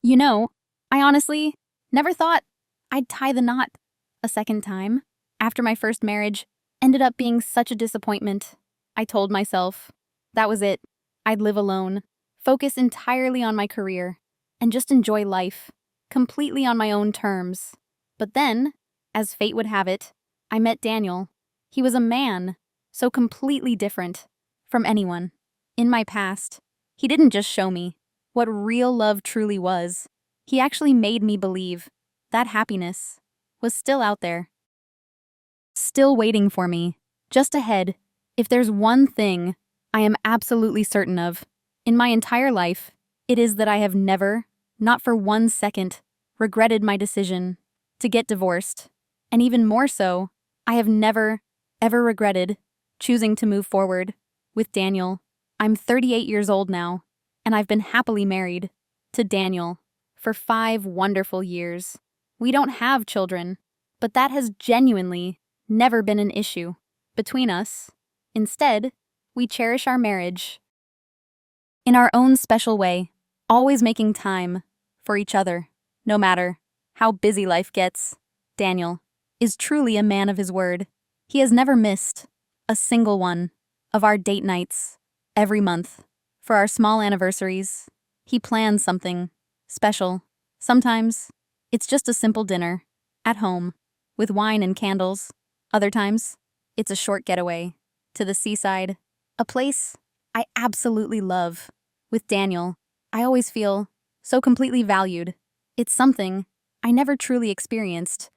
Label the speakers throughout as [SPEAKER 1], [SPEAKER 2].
[SPEAKER 1] You know, I honestly never thought I'd tie the knot a second time. After my first marriage ended up being such a disappointment, I told myself that was it. I'd live alone, focus entirely on my career, and just enjoy life, completely on my own terms. But then, as fate would have it, I met Daniel. He was a man, so completely different from anyone. In my past, he didn't just show me what real love truly was. He actually made me believe that happiness was still out there, still waiting for me, just ahead. If there's one thing I am absolutely certain of in my entire life, it is that I have never, not for 1 second, regretted my decision to get divorced. And even more so, I have never, ever regretted choosing to move forward with Daniel. I'm 38 years old now, and I've been happily married to Daniel for 5 wonderful years. We don't have children, but that has genuinely never been an issue between us. Instead, we cherish our marriage in our own special way, always making time for each other, no matter how busy life gets. Daniel is truly a man of his word. He has never missed a single one of our date nights every month. For our small anniversaries, he plans something special. Sometimes it's just a simple dinner at home with wine and candles. Other times, it's a short getaway to the seaside, a place I absolutely love. With Daniel, I always feel so completely valued. It's something I never truly experienced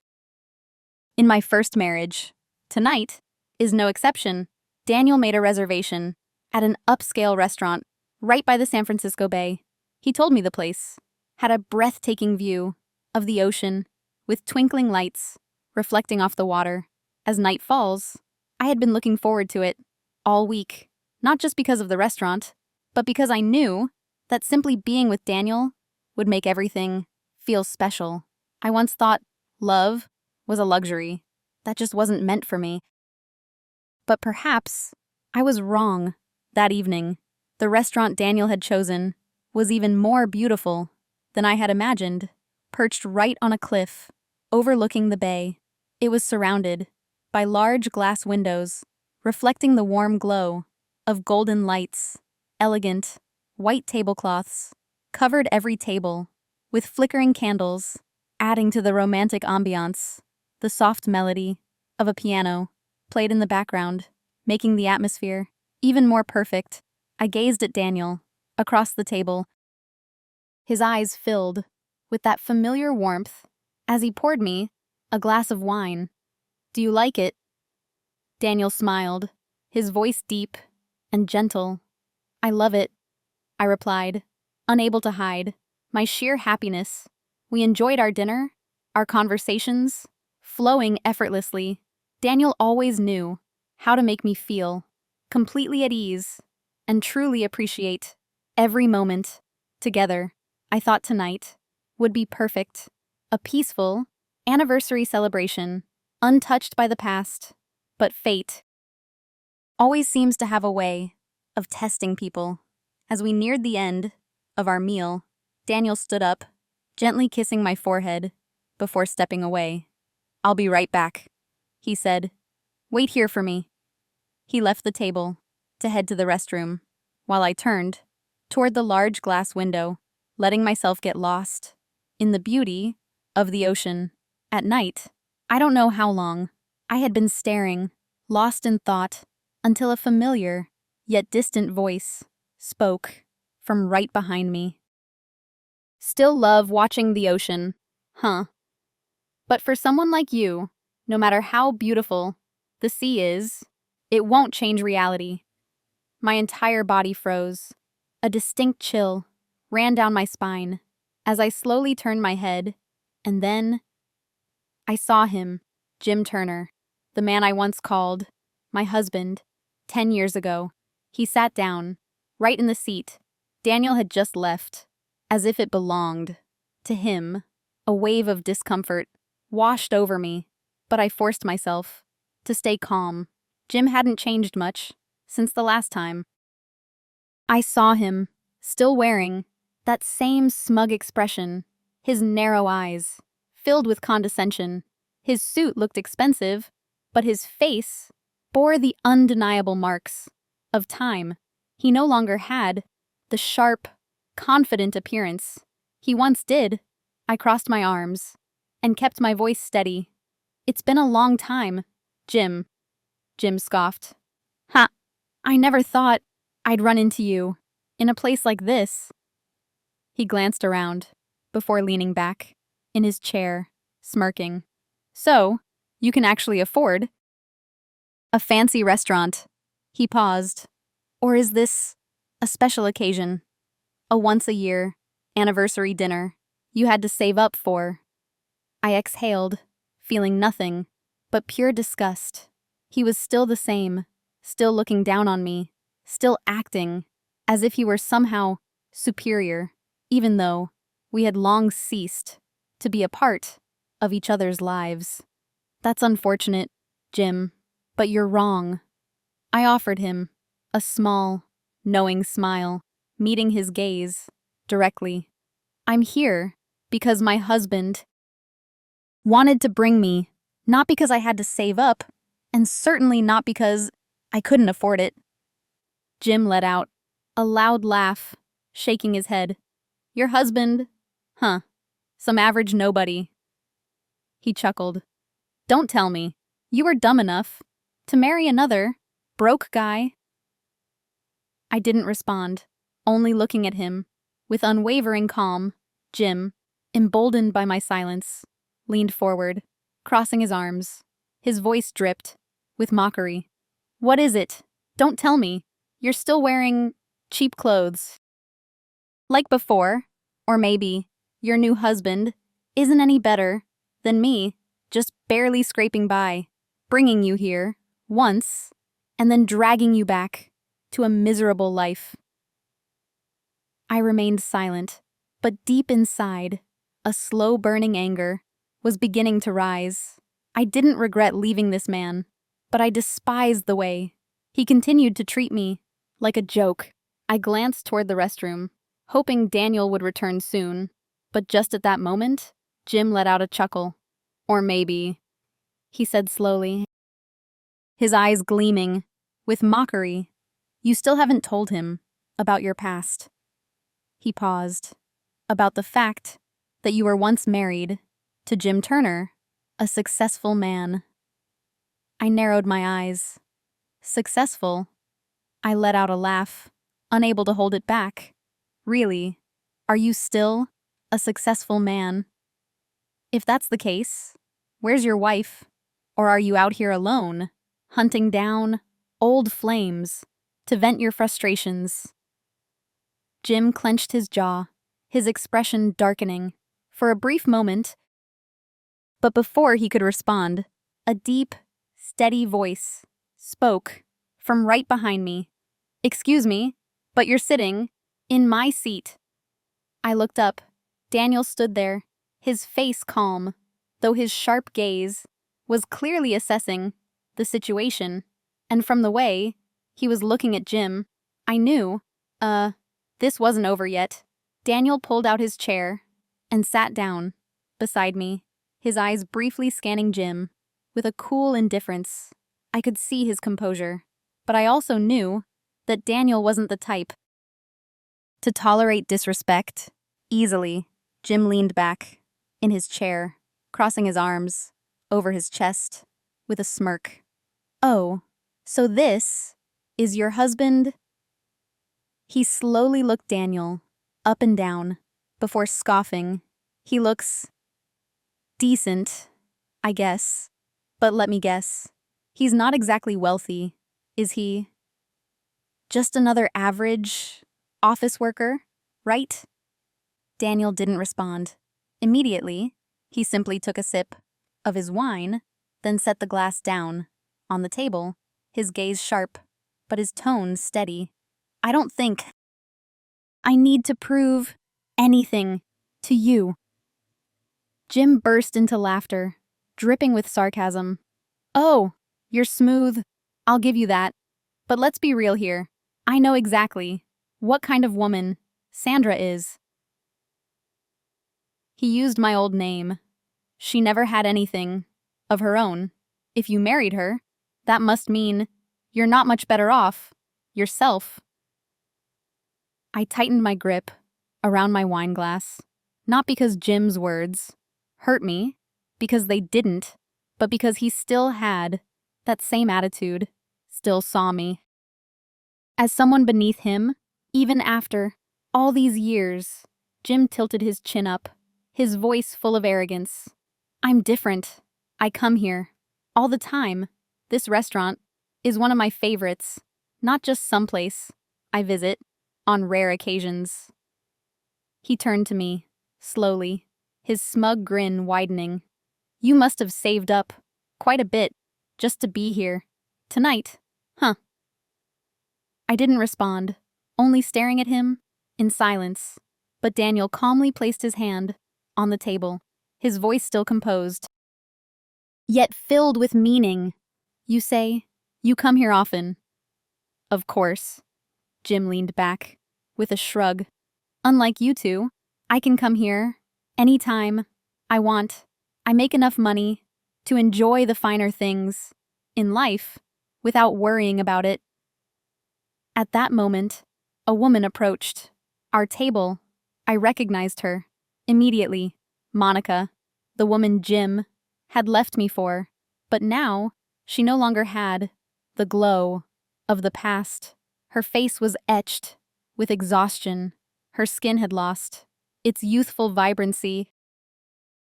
[SPEAKER 1] in my first marriage. Tonight is no exception. Daniel made a reservation at an upscale restaurant right by the San Francisco Bay. He told me the place had a breathtaking view of the ocean with twinkling lights reflecting off the water. As night falls, I had been looking forward to it all week, not just because of the restaurant, but because I knew that simply being with Daniel would make everything feel special. I once thought love was a luxury that just wasn't meant for me. But perhaps I was wrong that evening. The restaurant Daniel had chosen was even more beautiful than I had imagined. Perched right on a cliff, overlooking the bay, it was surrounded by large glass windows, reflecting the warm glow of golden lights. Elegant, white tablecloths covered every table, with flickering candles, adding to the romantic ambiance. The soft melody of a piano played in the background, making the atmosphere even more perfect. I gazed at Daniel across the table, his eyes filled with that familiar warmth as he poured me a glass of wine. "Do you like it?" Daniel smiled, his voice deep and gentle. "I love it," I replied, unable to hide my sheer happiness. We enjoyed our dinner, our conversations, flowing effortlessly. Daniel always knew how to make me feel completely at ease and truly appreciate every moment together. I thought tonight would be perfect, a peaceful anniversary celebration, untouched by the past. But fate always seems to have a way of testing people. As we neared the end of our meal, Daniel stood up, gently kissing my forehead before stepping away. "I'll be right back," he said. "Wait here for me." He left the table to head to the restroom, while I turned toward the large glass window, letting myself get lost in the beauty of the ocean. At night, I don't know how long, I had been staring, lost in thought, until a familiar, yet distant voice spoke from right behind me. "Still love watching the ocean, huh? But for someone like you, no matter how beautiful the sea is, it won't change reality." My entire body froze. A distinct chill ran down my spine as I slowly turned my head, and then I saw him, Jim Turner, the man I once called my husband 10 years ago. He sat down, right in the seat Daniel had just left, as if it belonged to him. A wave of discomfort washed over me, but I forced myself to stay calm. Jim hadn't changed much since the last time I saw him, still wearing That same smug expression, his narrow eyes, filled with condescension. His suit looked expensive, but his face bore the undeniable marks of time. He no longer had the sharp, confident appearance he once did. I crossed my arms and kept my voice steady. "It's been a long time, Jim," Jim scoffed. "Ha, I never thought I'd run into you in a place like this." He glanced around before leaning back in his chair, smirking. "So, you can actually afford a fancy restaurant." He paused. "Or is this a special occasion? A once-a-year anniversary dinner you had to save up for?" I exhaled, feeling nothing but pure disgust. He was still the same, still looking down on me, still acting as if he were somehow superior, even though we had long ceased to be a part of each other's lives. "That's unfortunate, Jim, but you're wrong." I offered him a small, knowing smile, meeting his gaze directly. "I'm here because my husband wanted to bring me, not because I had to save up, and certainly not because I couldn't afford it." Jim let out a loud laugh, shaking his head. "Your husband? Huh, some average nobody." He chuckled. "Don't tell me you were dumb enough to marry another broke guy." I didn't respond, only looking at him with unwavering calm. Jim, emboldened by my silence, leaned forward, crossing his arms. His voice dripped with mockery. "What is it? Don't tell me you're still wearing cheap clothes like before, or maybe your new husband isn't any better than me, just barely scraping by, bringing you here once and then dragging you back to a miserable life." I remained silent, but deep inside, a slow-burning anger was beginning to rise. I didn't regret leaving this man, but I despised the way he continued to treat me like a joke. I glanced toward the restroom, hoping Daniel would return soon, but just at that moment, Jim let out a chuckle. "Or maybe," he said slowly, his eyes gleaming with mockery. "You still haven't told him about your past." He paused. "About the fact that you were once married to Jim Turner, a successful man." I narrowed my eyes. "Successful?" I let out a laugh, unable to hold it back. "Really? Are you still a successful man? If that's the case, where's your wife? Or are you out here alone, hunting down old flames to vent your frustrations?" Jim clenched his jaw, his expression darkening for a brief moment, but before he could respond, a deep, steady voice spoke from right behind me. "Excuse me, but you're sitting in my seat." I looked up. Daniel stood there, his face calm, though his sharp gaze was clearly assessing the situation, and from the way he was looking at Jim, I knew, this wasn't over yet. Daniel pulled out his chair and sat down beside me, his eyes briefly scanning Jim with a cool indifference. I could see his composure, but I also knew that Daniel wasn't the type to tolerate disrespect easily. Jim leaned back in his chair, crossing his arms over his chest with a smirk. "Oh, so this is your husband?" He slowly looked Daniel up and down before scoffing. "He looks decent, I guess. But let me guess. He's not exactly wealthy, is he? Just another average office worker, right?" Daniel didn't respond. Immediately, he simply took a sip of his wine, then set the glass down on the table, his gaze sharp, but his tone steady. "I don't think I need to prove anything to you." Jim burst into laughter, dripping with sarcasm. "Oh, you're smooth. I'll give you that. But let's be real here. I know exactly what kind of woman Sandra is. He used my old name. She never had anything of her own. If you married her, that must mean you're not much better off yourself. I tightened my grip around my wine glass, not because Jim's words hurt me, because they didn't, but because he still had that same attitude, still saw me as someone beneath him. Even after all these years, Jim tilted his chin up, his voice full of arrogance. I'm different. I come here all the time. This restaurant is one of my favorites, not just someplace I visit on rare occasions. He turned to me, slowly, his smug grin widening. You must have saved up quite a bit just to be here tonight, huh? I didn't respond, only staring at him in silence. But Daniel calmly placed his hand on the table, his voice still composed, yet filled with meaning. You say you come here often. Of course. Jim leaned back with a shrug. Unlike you two, I can come here anytime I want. I make enough money to enjoy the finer things in life without worrying about it. At that moment, a woman approached our table. I recognized her immediately. Monica, the woman Jim had left me for, but now she no longer had the glow of the past. Her face was etched with exhaustion. Her skin had lost its youthful vibrancy,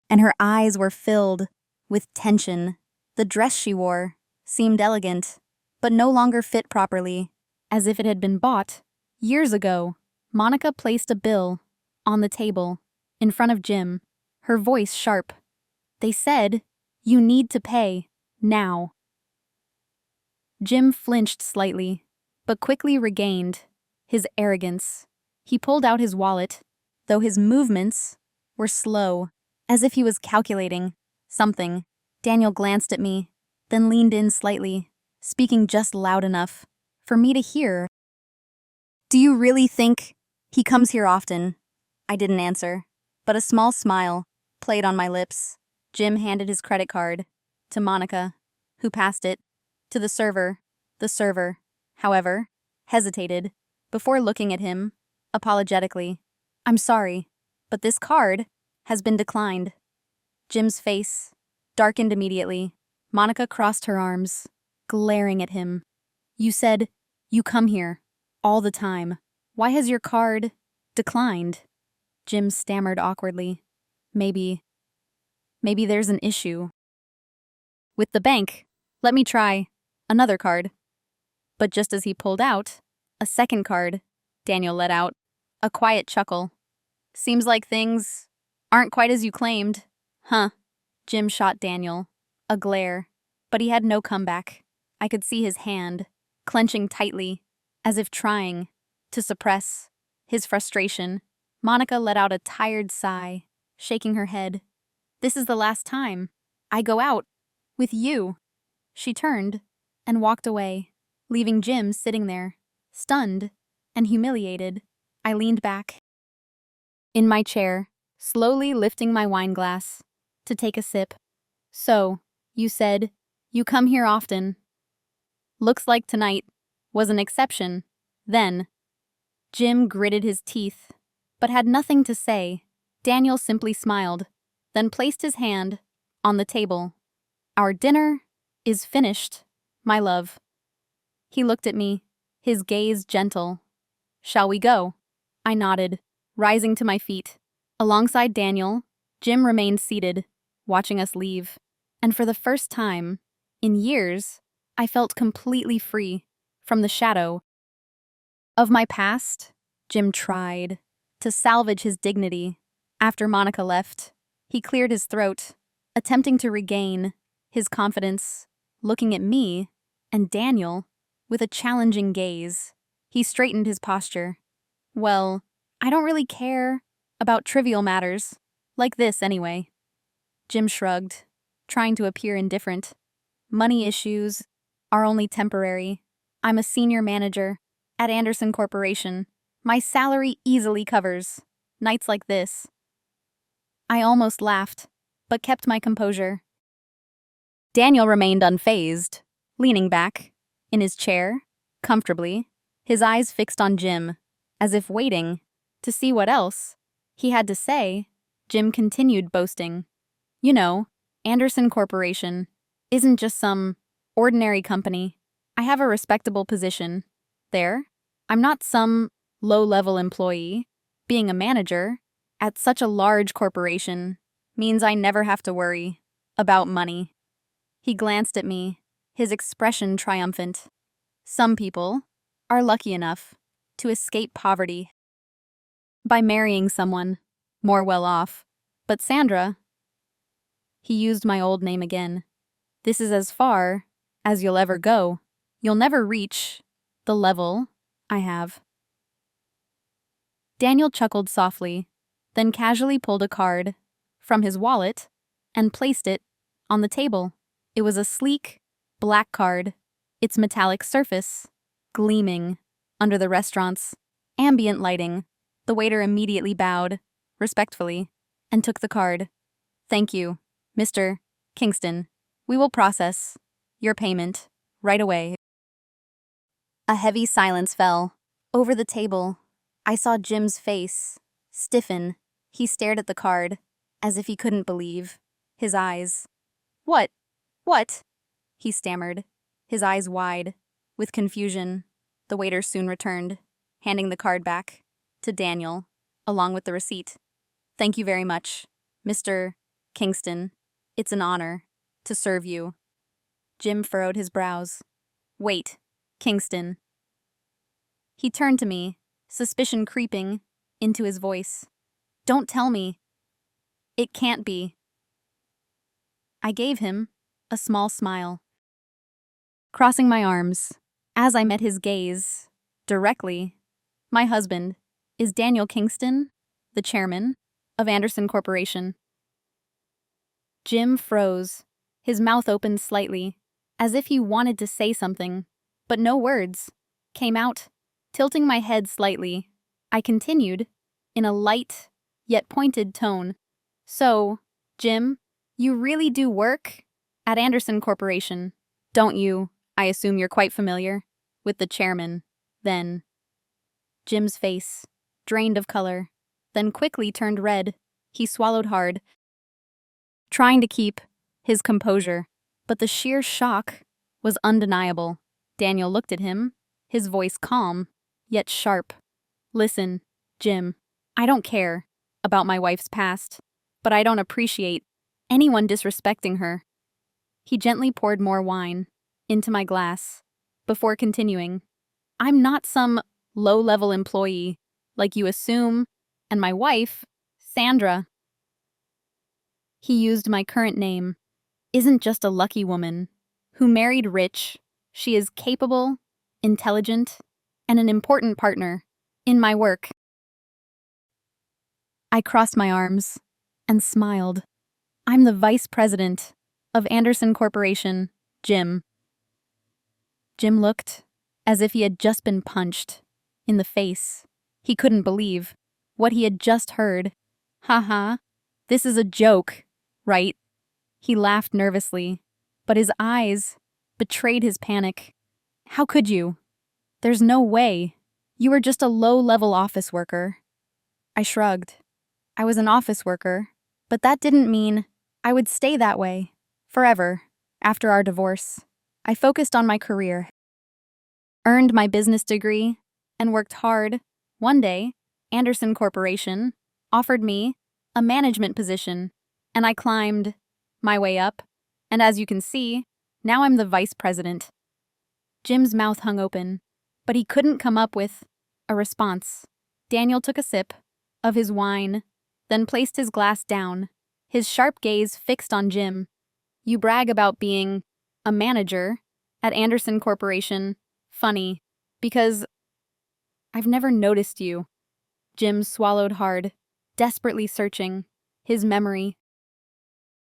[SPEAKER 1] and her eyes were filled with tension. The dress she wore seemed elegant, but no longer fit properly, as if it had been bought years ago. Monica placed a bill on the table in front of Jim, her voice sharp. They said, you need to pay now. Jim flinched slightly, but quickly regained his arrogance. He pulled out his wallet, though his movements were slow, as if he was calculating something. Daniel glanced at me, then leaned in slightly, speaking just loud enough for me to hear. Do you really think he comes here often? I didn't answer, but a small smile played on my lips. Jim handed his credit card to Monica, who passed it to the server. The server, however, hesitated before looking at him apologetically. I'm sorry, but this card has been declined. Jim's face darkened immediately. Monica crossed her arms, glaring at him. You said you come here all the time. Why has your card declined? Jim stammered awkwardly. Maybe there's an issue with the bank. Let me try another card. But just as he pulled out a second card, Daniel let out a quiet chuckle. Seems like things aren't quite as you claimed, huh? Jim shot Daniel a glare, but he had no comeback. I could see his hand clenching tightly, as if trying to suppress his frustration. Monica let out a tired sigh, shaking her head. This is the last time I go out with you. She turned and walked away, leaving Jim sitting there, stunned and humiliated. I leaned back in my chair, slowly lifting my wine glass to take a sip. So, you said you come here often. Looks like tonight was an exception, then. Jim gritted his teeth, but had nothing to say. Daniel simply smiled, then placed his hand on the table. Our dinner is finished, my love. He looked at me, his gaze gentle. Shall we go? I nodded, rising to my feet. Alongside Daniel, Jim remained seated, watching us leave. And for the first time in years, I felt completely free from the shadow of my past. Jim tried to salvage his dignity. After Monica left, he cleared his throat, attempting to regain his confidence, looking at me and Daniel with a challenging gaze. He straightened his posture. Well, I don't really care about trivial matters, like this anyway. Jim shrugged, trying to appear indifferent. Money issues are only temporary. I'm a senior manager at Anderson Corporation. My salary easily covers nights like this. I almost laughed, but kept my composure. Daniel remained unfazed, leaning back, in his chair, comfortably, his eyes fixed on Jim, as if waiting to see what else he had to say. Jim continued boasting. You know, Anderson Corporation isn't just some ordinary company. I have a respectable position there. I'm not some low-level employee. Being a manager at such a large corporation means I never have to worry about money. He glanced at me, his expression triumphant. Some people are lucky enough to escape poverty by marrying someone more well off. But Sandra, he used my old name again. This is as far as you'll ever go. You'll never reach the level I have. Daniel chuckled softly, then casually pulled a card from his wallet and placed it on the table. It was a sleek, black card, its metallic surface gleaming under the restaurant's ambient lighting. The waiter immediately bowed, respectfully, and took the card. Thank you, Mr. Kingston. We will process your payment right away. A heavy silence fell over the table. I saw Jim's face stiffen. He stared at the card, as if he couldn't believe his eyes. What? He stammered, his eyes wide with confusion. The waiter soon returned, handing the card back to Daniel, along with the receipt. Thank you very much, Mr. Kingston. It's an honor to serve you. Jim furrowed his brows. Wait, Kingston. He turned to me, suspicion creeping into his voice. Don't tell me. It can't be. I gave him a small smile, crossing my arms as I met his gaze directly. My husband is Daniel Kingston, the chairman of Anderson Corporation. Jim froze, his mouth opened slightly, as if he wanted to say something, but no words came out. Tilting my head slightly, I continued, in a light yet pointed tone. So, Jim, you really do work at Anderson Corporation, don't you? I assume you're quite familiar with the chairman, then. Jim's face drained of color, then quickly turned red. He swallowed hard, trying to keep his composure, but the sheer shock was undeniable. Daniel looked at him, his voice calm, yet sharp. Listen, Jim, I don't care about my wife's past, but I don't appreciate anyone disrespecting her. He gently poured more wine into my glass before continuing. I'm not some low-level employee like you assume, and my wife, Sandra, he used my current name, isn't just a lucky woman who married rich. She is capable, intelligent, and an important partner in my work. I crossed my arms and smiled. I'm the vice president of Anderson Corporation, Jim. Jim looked as if he had just been punched in the face. He couldn't believe what he had just heard. Ha, this is a joke, right? He laughed nervously, but his eyes betrayed his panic. How could you? There's no way. You were just a low-level office worker. I shrugged. I was an office worker, but that didn't mean I would stay that way forever. After our divorce, I focused on my career, earned my business degree, and worked hard. One day, Anderson Corporation offered me a management position, and I climbed my way up. And as you can see, now I'm the vice president. Jim's mouth hung open, but he couldn't come up with a response. Daniel took a sip of his wine, then placed his glass down, his sharp gaze fixed on Jim. You brag about being a manager at Anderson Corporation. Funny, because I've never noticed you. Jim swallowed hard, desperately searching his memory.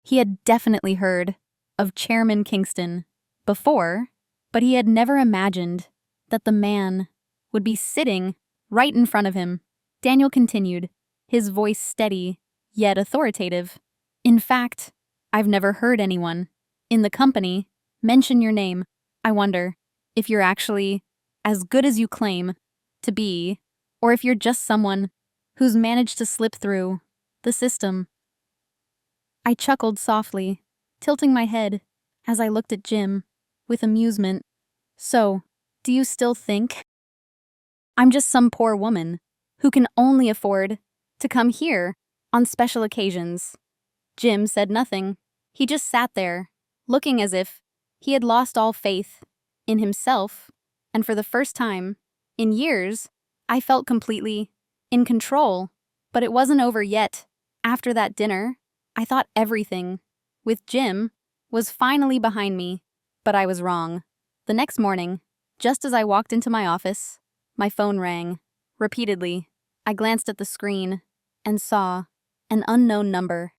[SPEAKER 1] He had definitely heard of Chairman Kingston before, but he had never imagined that the man would be sitting right in front of him. Daniel continued, his voice steady yet authoritative. In fact, I've never heard anyone in the company mention your name. I wonder if you're actually as good as you claim to be, or if you're just someone who's managed to slip through the system. I chuckled softly, tilting my head as I looked at Jim with amusement. So, do you still think I'm just some poor woman who can only afford to come here on special occasions? Jim said nothing. He just sat there, looking as if he had lost all faith in himself, and for the first time in years, I felt completely in control. But it wasn't over yet. After that dinner, I thought everything with Jim was finally behind me, but I was wrong. The next morning, just as I walked into my office, my phone rang. Repeatedly, I glanced at the screen and saw an unknown number.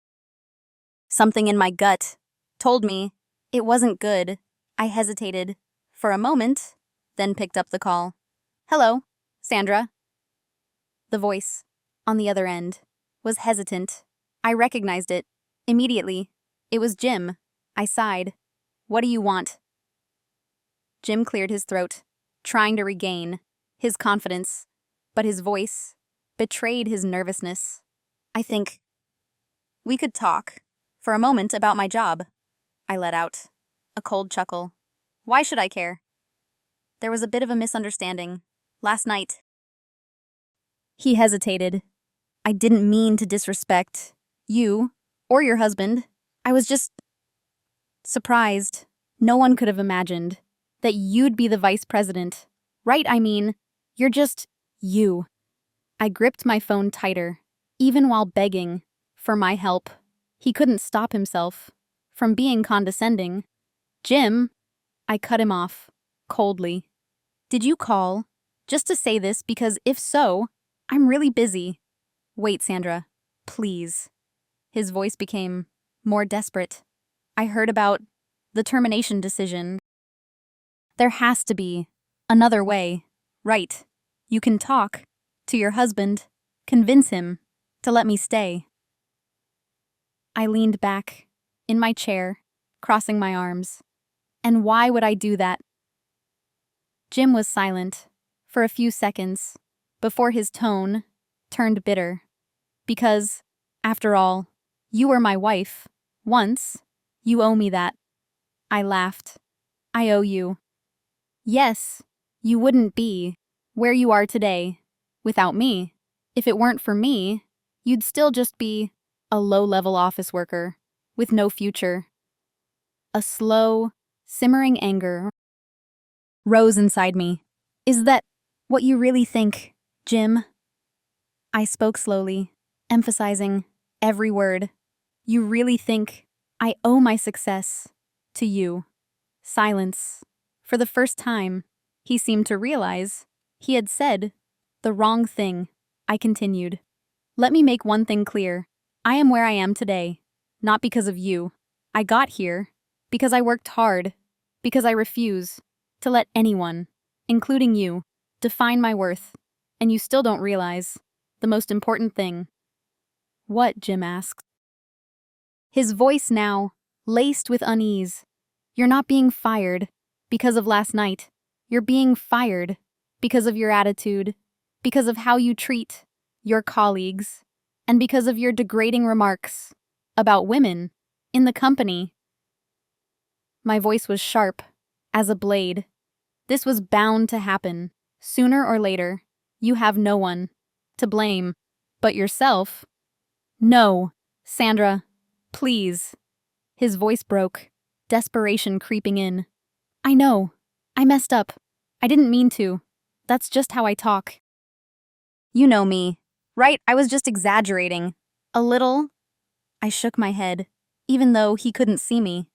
[SPEAKER 1] Something in my gut told me it wasn't good. I hesitated for a moment, then picked up the call. "Hello, Sandra." The voice on the other end was hesitant. I recognized it immediately. It was Jim. I sighed. "What do you want?" Jim cleared his throat, trying to regain his confidence, but his voice betrayed his nervousness. "I think we could talk for a moment about my job," I let out, a cold chuckle. "Why should I care?" "There was a bit of a misunderstanding last night." He hesitated. "I didn't mean to disrespect you or your husband. I was just surprised. No one could have imagined that you'd be the vice president. Right? I mean, you're just you." I gripped my phone tighter, even while begging for my help. He couldn't stop himself from being condescending. "Jim," I cut him off coldly. "Did you call just to say this? Because if so, I'm really busy." "Wait, Sandra, please." His voice became more desperate. "I heard about the termination decision. There has to be another way, right? You can talk to your husband, convince him to let me stay." I leaned back in my chair, crossing my arms. And why would I do that? Jim was silent for a few seconds before his tone turned bitter. "Because, after all, you were my wife once. You owe me that." I laughed. "I owe you." "Yes, you wouldn't be where you are today without me. If it weren't for me, you'd still just be a low-level office worker with no future." A slow, simmering anger rose inside me. "Is that what you really think, Jim?" I spoke slowly, emphasizing every word. "You really think I owe my success to you?" Silence. For the first time, he seemed to realize he had said the wrong thing. I continued. "Let me make one thing clear. I am where I am today, not because of you. I got here because I worked hard, because I refuse to let anyone, including you, define my worth. And you still don't realize the most important thing." "What?" Jim asked. His voice now laced with unease. "You're not being fired because of last night. You're being fired because of your attitude, because of how you treat your colleagues, and because of your degrading remarks about women in the company." My voice was sharp as a blade. "This was bound to happen. Sooner or later, you have no one to blame but yourself." "No, Sandra, please." His voice broke, desperation creeping in. "I know. I messed up. I didn't mean to. That's just how I talk." "You know me, right? I was just exaggerating. A little." I shook my head, even though he couldn't see me.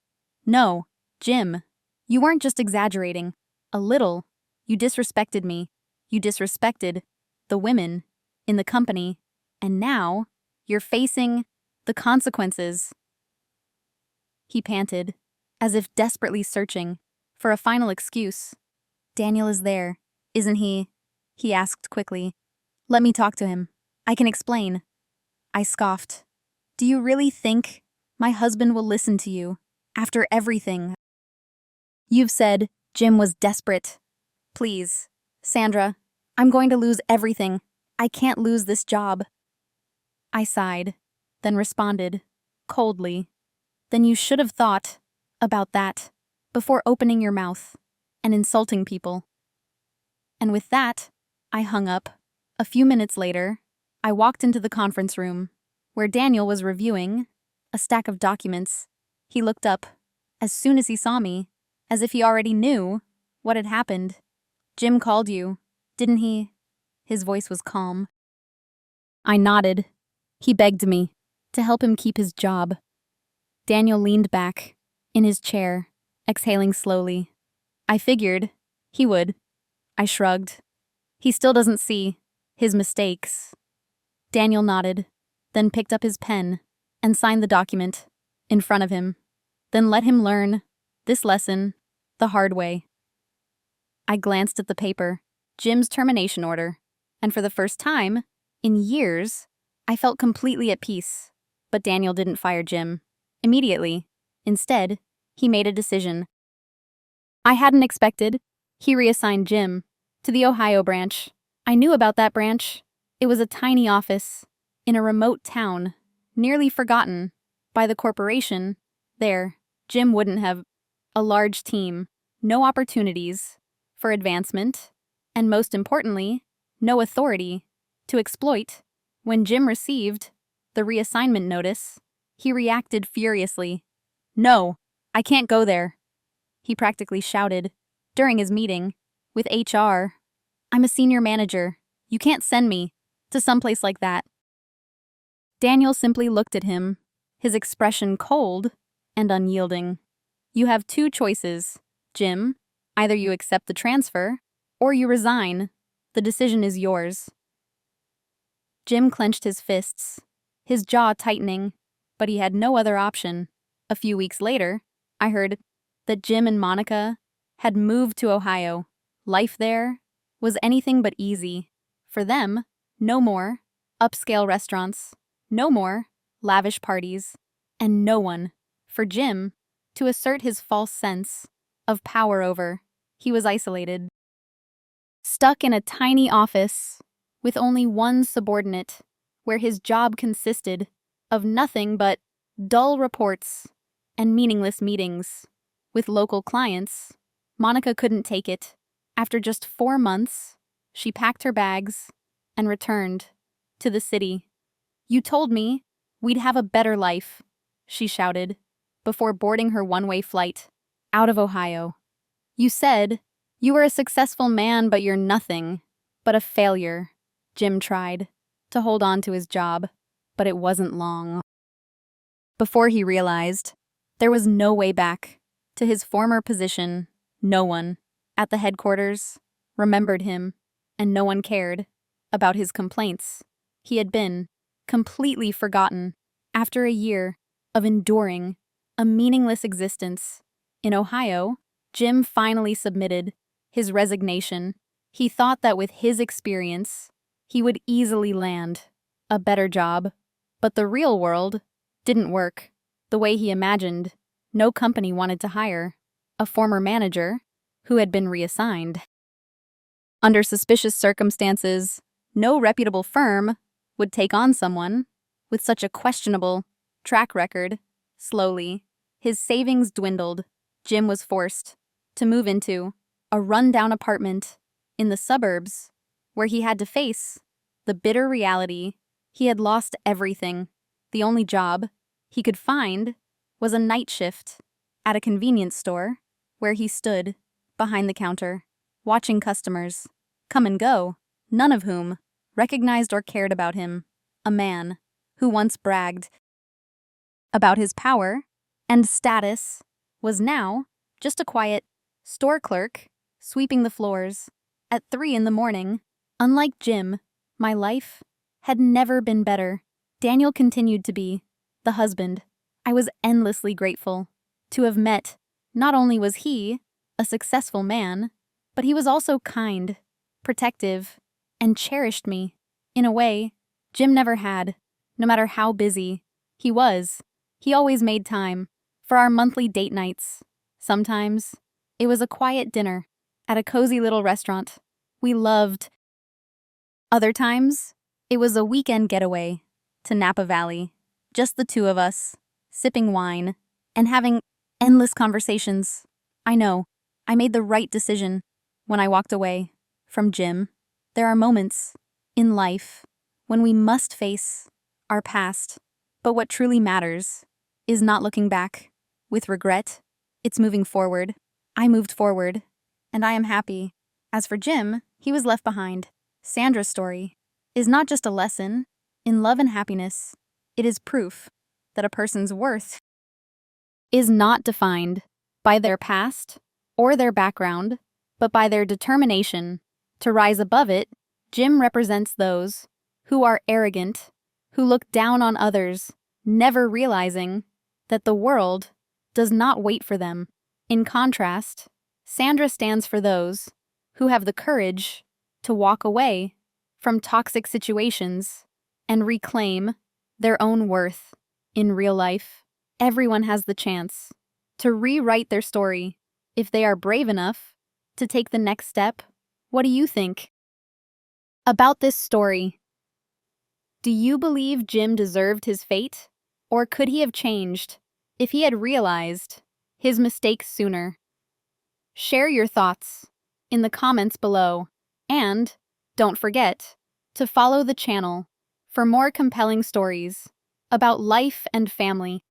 [SPEAKER 1] "No, Jim, you weren't just exaggerating. A little. You disrespected me. You disrespected the women in the company. And now you're facing the consequences." He panted, as if desperately searching for a final excuse. "Daniel is there, isn't he?" he asked quickly. "Let me talk to him. I can explain." I scoffed. Do you really think my husband will listen to you after everything? You've said Jim was desperate. Please, Sandra, I'm going to lose everything. I can't lose this job. I sighed, then responded, coldly. Then you should have thought about that before opening your mouth and insulting people. And with that, I hung up. A few minutes later, I walked into the conference room, where Daniel was reviewing a stack of documents. He looked up as soon as he saw me, as if he already knew what had happened. Jim called you, didn't he? His voice was calm. I nodded. He begged me to help him keep his job. Daniel leaned back in his chair, exhaling slowly. I figured he would. I shrugged. He still doesn't see his mistakes. Daniel nodded, then picked up his pen and signed the document in front of him. Then let him learn this lesson the hard way. I glanced at the paper, Jim's termination order, and for the first time in years, I felt completely at peace. But Daniel didn't fire Jim immediately. Instead, he made a decision I hadn't expected. He reassigned Jim to the Ohio branch. I knew about that branch. It was a tiny office in a remote town, nearly forgotten by the corporation. There, Jim wouldn't have a large team, no opportunities for advancement, and most importantly, no authority to exploit. When Jim received the reassignment notice, he reacted furiously. No, I can't go there. He practically shouted during his meeting with HR. I'm a senior manager. You can't send me to someplace like that. Daniel simply looked at him, his expression cold and unyielding. You have two choices, Jim. Either you accept the transfer or you resign. The decision is yours. Jim clenched his fists, his jaw tightening, but he had no other option. A few weeks later, I heard that Jim and Monica had moved to Ohio. Life there was anything but easy. For them, no more upscale restaurants, no more lavish parties, and no one for Jim to assert his false sense of power over. He was isolated, stuck in a tiny office with only one subordinate, where his job consisted of nothing but dull reports and meaningless meetings with local clients. Monica couldn't take it. After just 4 months, she packed her bags and returned to the city. You told me we'd have a better life, she shouted, before boarding her one-way flight out of Ohio. You said you were a successful man, but you're nothing but a failure. Jim tried to hold on to his job, but it wasn't long. Before he realized, there was no way back to his former position. No one at the headquarters remembered him, and no one cared about his complaints. He had been completely forgotten after a year of enduring a meaningless existence. In Ohio, Jim finally submitted his resignation. He thought that with his experience, he would easily land a better job, but the real world didn't work the way he imagined. No company wanted to hire a former manager who had been reassigned. Under suspicious circumstances, no reputable firm would take on someone with such a questionable track record. Slowly, his savings dwindled. Jim was forced to move into a rundown apartment in the suburbs, where he had to face the bitter reality he had lost everything. The only job he could find was a night shift at a convenience store, where he stood behind the counter, watching customers come and go, none of whom recognized or cared about him. A man who once bragged about his power and status was now just a quiet store clerk sweeping the floors at 3 a.m. Unlike Jim, my life had never been better. Daniel continued to be the husband I was endlessly grateful to have met. Not only was he a successful man, but he was also kind, protective, and cherished me in a way Jim never had. No matter how busy He was. He always made time for our monthly date nights. Sometimes it was a quiet dinner at a cozy little restaurant we loved. Other times it was a weekend getaway to Napa Valley, just the two of us, sipping wine and having endless conversations. I know, I made the right decision when I walked away from Jim. There are moments in life when we must face our past, but what truly matters is not looking back with regret. It's moving forward. I moved forward, and I am happy. As for Jim, he was left behind. Sandra's story is not just a lesson in love and happiness. It is proof that a person's worth is not defined by their past or their background, but by their determination to rise above it. Jim represents those who are arrogant, who look down on others, never realizing that the world does not wait for them. In contrast, Sandra stands for those who have the courage to walk away from toxic situations and reclaim their own worth. In real life, everyone has the chance to rewrite their story if they are brave enough to take the next step. What do you think about this story? Do you believe Jim deserved his fate, or could he have changed if he had realized his mistakes sooner? Share your thoughts in the comments below, and don't forget to follow the channel for more compelling stories about life and family.